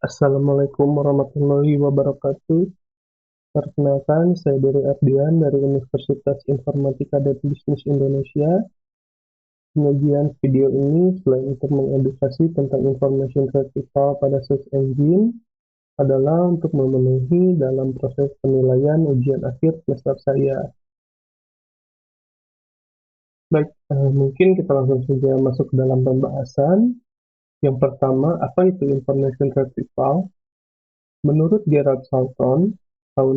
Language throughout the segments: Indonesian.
Assalamualaikum warahmatullahi wabarakatuh. Perkenalkan, saya Dery Ardian dari Universitas Informatika dan Bisnis Indonesia. Penyajian video ini selain untuk mengedukasi tentang information vertikal pada search engine, adalah untuk memenuhi dalam proses penilaian ujian akhir semester saya. Baik, mungkin kita langsung saja masuk ke dalam pembahasan. Yang pertama, apa itu information vertikal? Menurut Gerard Salton, tahun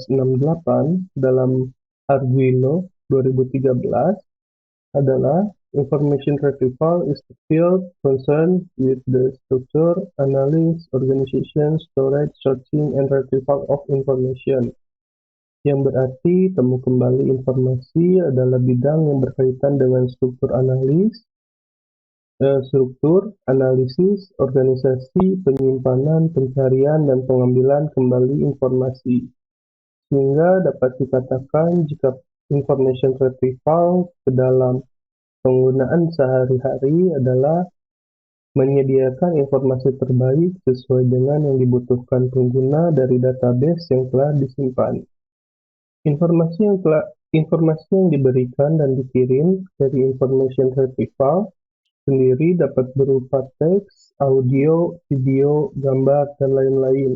1968, dalam Arguello 2013, adalah information retrieval is the field concerned with the structure, analysis, organization, storage, searching, and retrieval of information. Yang berarti temu kembali informasi adalah bidang yang berkaitan dengan struktur, analisis, organisasi, penyimpanan, pencarian, dan pengambilan kembali informasi. Sehingga dapat dikatakan jika information retrieval ke dalam penggunaan sehari-hari adalah menyediakan informasi terbaik sesuai dengan yang dibutuhkan pengguna dari database yang telah disimpan. Informasi yang diberikan dan dikirim dari information retrieval sendiri dapat berupa teks, audio, video, gambar, dan lain-lain.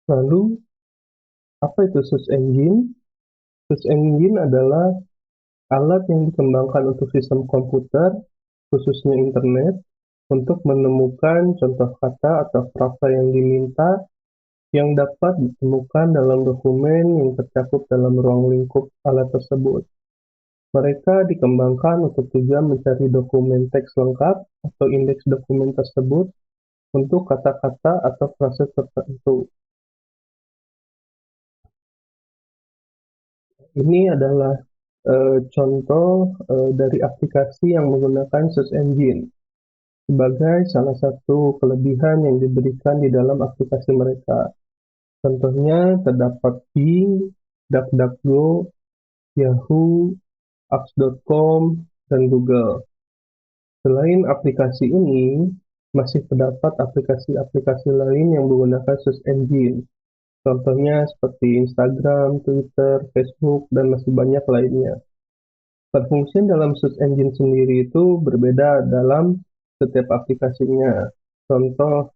Lalu, apa itu search engine? Search engine adalah alat yang dikembangkan untuk sistem komputer, khususnya internet, untuk menemukan contoh kata atau frasa yang diminta yang dapat ditemukan dalam dokumen yang tercakup dalam ruang lingkup alat tersebut. Mereka dikembangkan untuk tujuan mencari dokumen teks lengkap atau indeks dokumen tersebut untuk kata-kata atau frase tertentu. Ini adalah contoh dari aplikasi yang menggunakan search engine sebagai salah satu kelebihan yang diberikan di dalam aplikasi mereka. Contohnya terdapat Bing, DuckDuckGo, Yahoo, Apps.com, dan Google. Selain aplikasi ini, masih terdapat aplikasi-aplikasi lain yang menggunakan search engine. Contohnya seperti Instagram, Twitter, Facebook, dan masih banyak lainnya. Perfungsian dalam search engine sendiri itu berbeda dalam setiap aplikasinya. Contoh,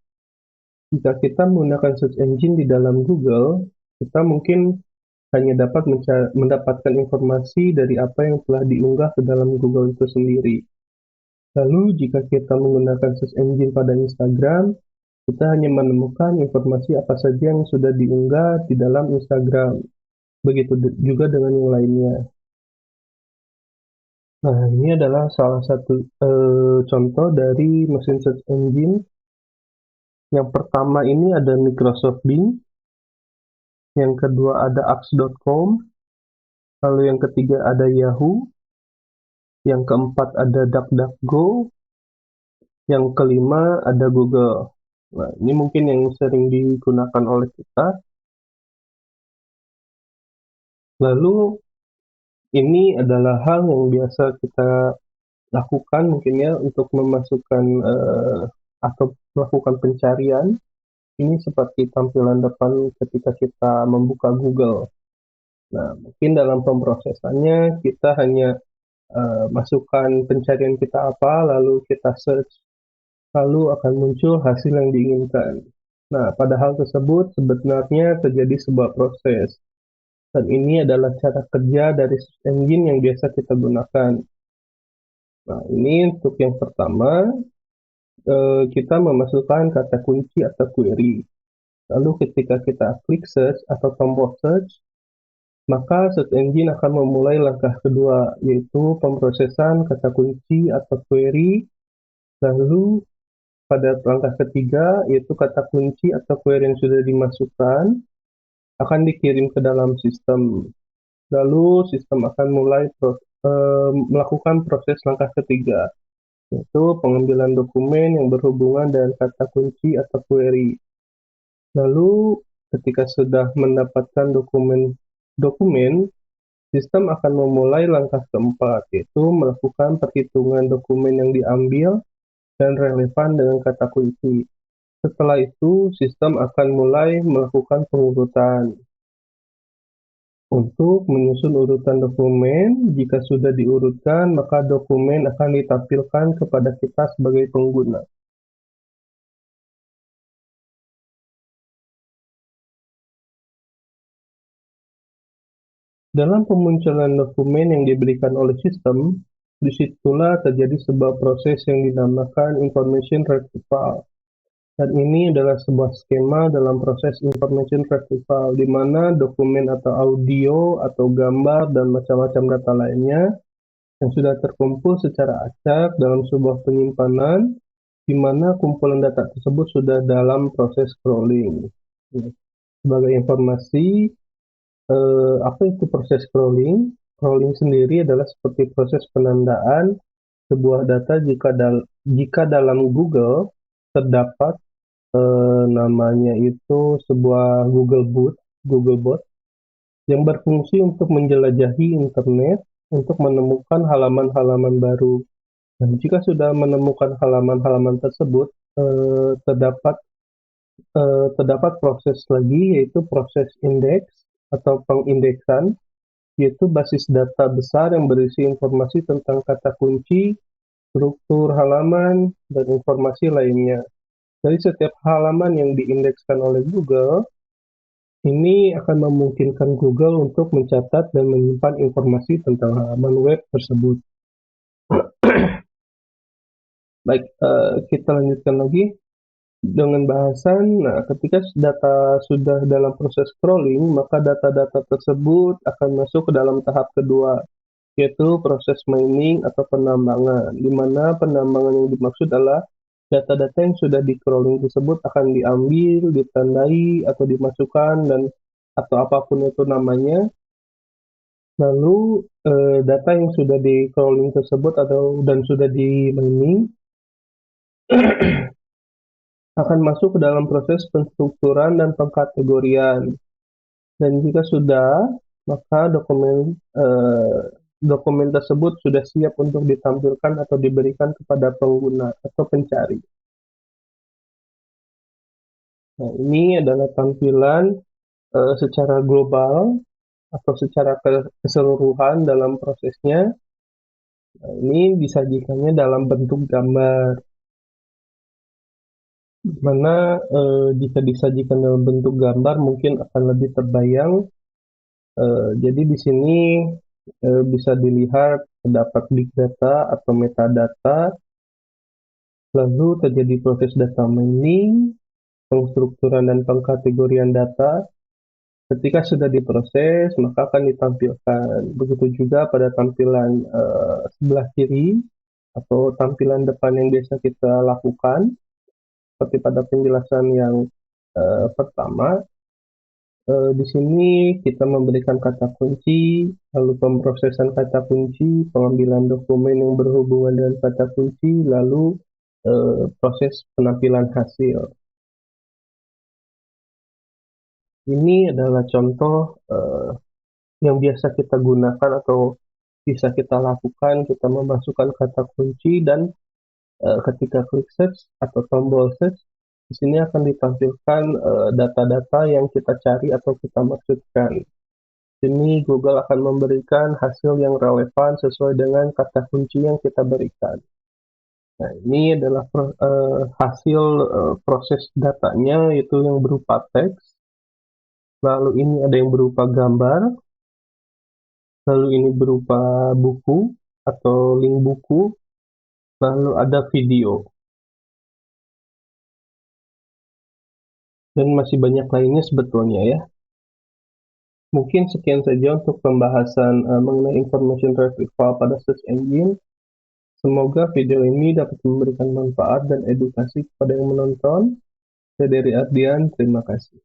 jika kita menggunakan search engine di dalam Google, kita mungkin hanya dapat mendapatkan informasi dari apa yang telah diunggah ke dalam Google itu sendiri. Lalu, jika kita menggunakan search engine pada Instagram, kita hanya menemukan informasi apa saja yang sudah diunggah di dalam Instagram. Begitu juga dengan yang lainnya. Nah, ini adalah salah satu contoh dari mesin search engine. Yang pertama ini ada Microsoft Bing, yang kedua ada Apps.com, lalu yang ketiga ada Yahoo, yang keempat ada DuckDuckGo, yang kelima ada Google. Nah, ini mungkin yang sering digunakan oleh kita. Lalu, ini adalah hal yang biasa kita lakukan mungkin ya untuk memasukkan atau melakukan pencarian. Ini seperti tampilan depan ketika kita membuka Google. Nah, mungkin dalam pemrosesannya kita hanya masukkan pencarian kita apa, lalu kita search, lalu akan muncul hasil yang diinginkan. Nah, pada hal tersebut sebenarnya terjadi sebuah proses. Dan ini adalah cara kerja dari search engine yang biasa kita gunakan. Nah, ini untuk yang pertama, kita memasukkan kata kunci atau query. Lalu ketika kita klik search atau tombol search, maka search engine akan memulai langkah kedua, yaitu pemrosesan kata kunci atau query. Lalu pada langkah ketiga, yaitu kata kunci atau query yang sudah dimasukkan, akan dikirim ke dalam sistem. Lalu sistem akan mulai melakukan proses langkah ketiga, yaitu pengambilan dokumen yang berhubungan dengan kata kunci atau query. Lalu ketika sudah mendapatkan dokumen, sistem akan memulai langkah keempat, yaitu melakukan perhitungan dokumen yang diambil dan relevan dengan kata kunci. Setelah itu, sistem akan mulai melakukan pengurutan. Untuk menyusun urutan dokumen, jika sudah diurutkan, maka dokumen akan ditampilkan kepada kita sebagai pengguna. Dalam pemunculan dokumen yang diberikan oleh sistem, disitulah terjadi sebuah proses yang dinamakan information retrieval. Dan ini adalah sebuah skema dalam proses information retrieval, di mana dokumen atau audio atau gambar dan macam-macam data lainnya yang sudah terkumpul secara acak dalam sebuah penyimpanan, di mana kumpulan data tersebut sudah dalam proses scrolling. Sebagai informasi, apa itu proses scrolling? Scrolling sendiri adalah seperti proses penandaan sebuah data jika dalam Google terdapat namanya itu sebuah Google Bot yang berfungsi untuk menjelajahi internet untuk menemukan halaman-halaman baru. Dan jika sudah menemukan halaman-halaman tersebut, eh, terdapat terdapat proses lagi, yaitu proses indeks atau pengindeksan, yaitu basis data besar yang berisi informasi tentang kata kunci, struktur halaman, dan informasi lainnya. Dari setiap halaman yang diindekskan oleh Google, ini akan memungkinkan Google untuk mencatat dan menyimpan informasi tentang halaman web tersebut. Baik, kita lanjutkan lagi dengan bahasan. Nah, ketika data sudah dalam proses scrolling, maka data-data tersebut akan masuk ke dalam tahap kedua, yaitu proses mining atau penambangan, di mana penambangan yang dimaksud adalah data-data yang sudah di-crawling tersebut akan diambil, ditandai, atau dimasukkan, dan atau apapun itu namanya. Lalu data yang sudah di-crawling tersebut dan sudah di-mining akan masuk ke dalam proses penstrukturan dan pengkategorian. Dan jika sudah, maka dokumen tersebut sudah siap untuk ditampilkan atau diberikan kepada pengguna atau pencari. Nah, ini adalah tampilan secara global atau secara keseluruhan dalam prosesnya. Nah, ini disajikannya dalam bentuk gambar, mana jika disajikan dalam bentuk gambar mungkin akan lebih terbayang. Jadi di sini bisa dilihat terdapat big data atau metadata, lalu terjadi proses data mining, pengstrukturan dan pengkategorian data. Ketika sudah diproses, maka akan ditampilkan. Begitu juga pada tampilan sebelah kiri atau tampilan depan yang biasa kita lakukan, seperti pada penjelasan yang pertama. Di sini kita memberikan kata kunci, lalu pemrosesan kata kunci, pengambilan dokumen yang berhubungan dengan kata kunci, lalu proses penampilan hasil. Ini adalah contoh yang biasa kita gunakan atau bisa kita lakukan. Kita memasukkan kata kunci dan ketika klik search atau tombol search, di sini akan ditampilkan data-data yang kita cari atau kita maksudkan. Sini Google akan memberikan hasil yang relevan sesuai dengan kata kunci yang kita berikan. Nah, ini adalah hasil proses datanya, yaitu yang berupa teks. Lalu ini ada yang berupa gambar. Lalu ini berupa buku atau link buku. Lalu ada video. Dan masih banyak lainnya sebetulnya ya. Mungkin sekian saja untuk pembahasan mengenai information retrieval pada search engine. Semoga video ini dapat memberikan manfaat dan edukasi kepada yang menonton. Saya dari Ardian, terima kasih.